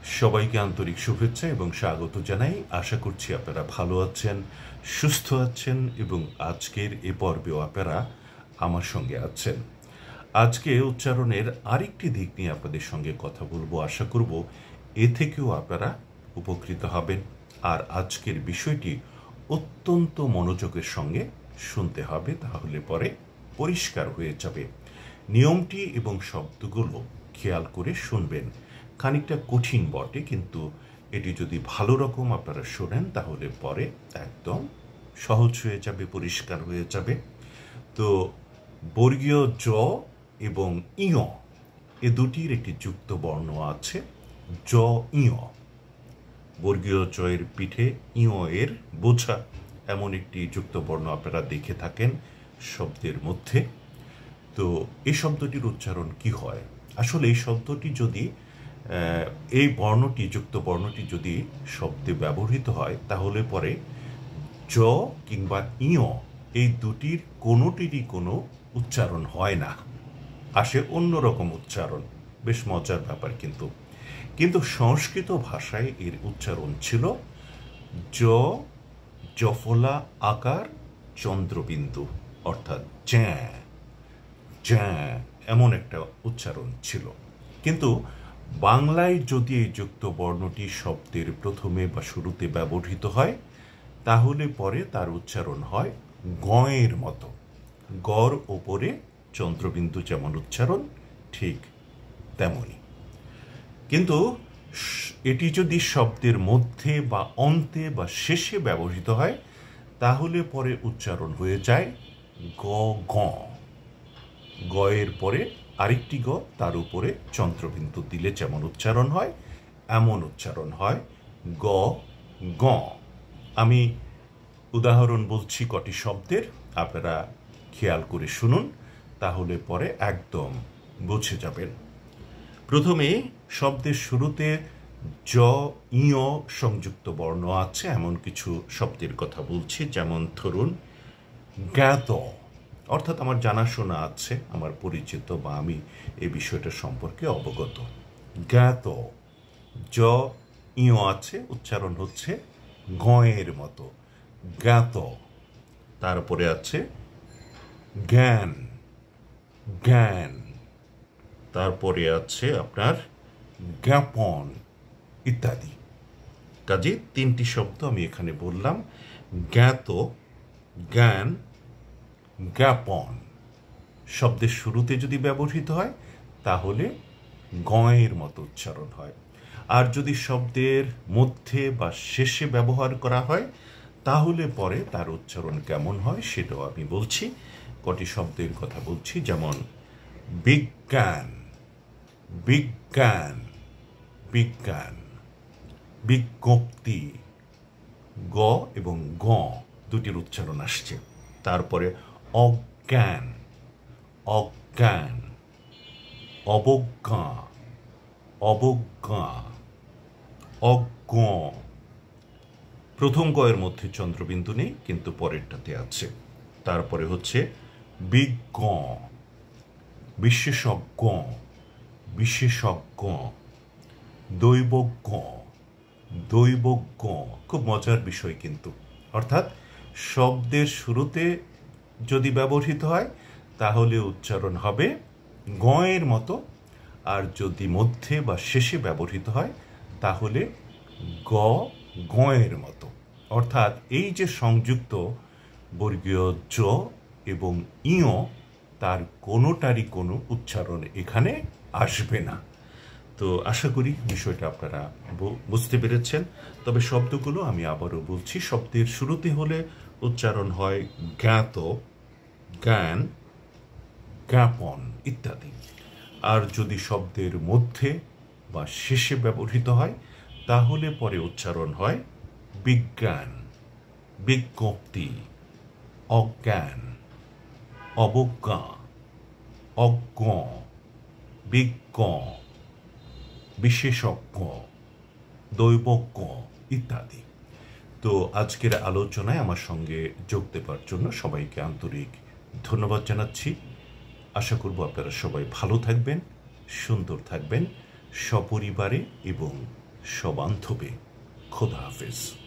সবাইকে আন্তরিক শুভেচ্ছা এবং স্বাগত জানাই। আশা করছি আপনারা ভালো আছেন, সুস্থ আছেন এবং আজকের এ পর্বেও আপনারা আমার সঙ্গে আছেন। আজকে উচ্চারণের আরেকটি দিক নিয়ে আপনাদের সঙ্গে কথা বলবো। আশা করব এ থেকেও আপনারা উপকৃত হবেন। আর আজকের বিষয়টি অত্যন্ত মনোযোগের সঙ্গে শুনতে হবে, তাহলে পরে পরিষ্কার হয়ে যাবে। নিয়মটি এবং শব্দগুলো খেয়াল করে শুনবেন। খানিকটা কঠিন বটে, কিন্তু এটি যদি ভালো রকম আপনারা শোনেন তাহলে পরে একদম সহজ হয়ে যাবে, পরিষ্কার হয়ে যাবে। তো বর্গীয় জ এবং ইয় এ দুটির একটি যুক্ত বর্ণ আছে, জ ইয়। বর্গীয় জয়ের পিঠে ইয় এর বোঝা এমন একটি যুক্ত বর্ণ আপনারা দেখে থাকেন শব্দের মধ্যে। তো এই শব্দটির উচ্চারণ কি হয়? আসলে এই শব্দটি যদি এই বর্ণটি, যুক্ত বর্ণটি যদি শব্দে ব্যবহৃত হয় তাহলে পরে জ কিংবা ইয় এই দুটির কোনোটিরই কোনো উচ্চারণ হয় না, আসে অন্যরকম উচ্চারণ। বেশ মজার ব্যাপার। কিন্তু সংস্কৃত ভাষায় এর উচ্চারণ ছিল জ জফলা আকার চন্দ্রবিন্দু, অর্থাৎ জ্যাঁ জ্যাঁ, এমন একটা উচ্চারণ ছিল। কিন্তু বাংলায় যদি এই যুক্ত বর্ণটি শব্দের প্রথমে বা শুরুতে ব্যবহৃত হয় তাহলে পরে তার উচ্চারণ হয় গয়ের মতো। গর ওপরে চন্দ্রবিন্দু যেমন উচ্চারণ, ঠিক তেমনই। কিন্তু এটি যদি শব্দের মধ্যে বা অন্তে বা শেষে ব্যবহৃত হয় তাহলে পরে উচ্চারণ হয়ে যায় গ গ। গয়ের পরে আরেকটি গ, তার উপরে চন্দ্রবিন্দু দিলে যেমন উচ্চারণ হয় এমন উচ্চারণ হয় গ গ। আমি উদাহরণ বলছি কটি শব্দের, আপনারা খেয়াল করে শুনুন, তাহলে পরে একদম বুঝে যাবেন। প্রথমে শব্দের শুরুতে জ ইয় সংযুক্ত বর্ণ আছে এমন কিছু শব্দের কথা বলছি। যেমন ধরুন জ্ঞাত, অর্থাৎ আমার জানাশোনা আছে, আমার পরিচিত বা আমি এই বিষয়টা সম্পর্কে অবগত। জ্ঞাত, জ ইয় আছে, উচ্চারণ হচ্ছে গয়ের মতো, জ্ঞাত। তারপরে আছে জ্ঞান, জ্ঞান। তারপরে আছে আপনার জ্ঞাপন ইত্যাদি। কাজে তিনটি শব্দ আমি এখানে বললাম, জ্ঞাত, জ্ঞান, জ্ঞাপন। শব্দের শুরুতে যদি ব্যবহৃত হয় তাহলে গয়ের মতো উচ্চারণ হয়। আর যদি শব্দের মধ্যে বা শেষে ব্যবহার করা হয় তাহলে পরে তার উচ্চারণ কেমন হয় সেটাও আমি বলছি। কটি শব্দের কথা বলছি, যেমন বিজ্ঞান, বিজ্ঞান, বিজ্ঞান। বিজ্ঞপ্তি, গ এবং গ দুটির উচ্চারণ আসছে। তারপরে অজ্ঞান, অজ্ঞান। অবজ্ঞা, অবজ্ঞা। অজ্ঞ, প্রথম গয়ের মধ্যে চন্দ্রবিন্দু নেই কিন্তু পরেরটাতে আছে। তারপরে হচ্ছে বিজ্ঞ, বিশেষজ্ঞ, বিশেষজ্ঞ। দৈবজ্ঞ, দৈবজ্ঞ। খুব মজার বিষয় কিন্তু, অর্থাৎ শব্দের শুরুতে যদি ব্যবহৃত হয় তাহলে উচ্চারণ হবে গয়ের মতো, আর যদি মধ্যে বা শেষে ব্যবহৃত হয় তাহলে গ গয়ের মতো। অর্থাৎ এই যে সংযুক্ত বর্গীয় জ এবং ইয়, তার কোনোটারই কোনো উচ্চারণ এখানে আসবে না। তো আশা করি বিষয়টা আপনারা বুঝতে পেরেছেন। তবে শব্দগুলো আমি আবারও বলছি। শব্দের শুরুতে হলে উচ্চারণ হয় জ্ঞাত, জ্ঞান, জ্ঞাপন ইত্যাদি। আর যদি শব্দের মধ্যে বা শেষে ব্যবহৃত হয় তাহলে পরে উচ্চারণ হয় বিজ্ঞান, বিজ্ঞপ্তি, অজ্ঞান, অবজ্ঞা, অজ্ঞ, বিজ্ঞ, বিশেষজ্ঞ, দৈবজ্ঞ ইত্যাদি। তো আজকের আলোচনায় আমার সঙ্গে যোগ দেবার জন্য সবাইকে আন্তরিক ধন্যবাদ জানাচ্ছি। আশা করব আপনারা সবাই ভালো থাকবেন, সুন্দর থাকবেন, সপরিবারে এবং সবান্ধবে। খোদা হাফেজ।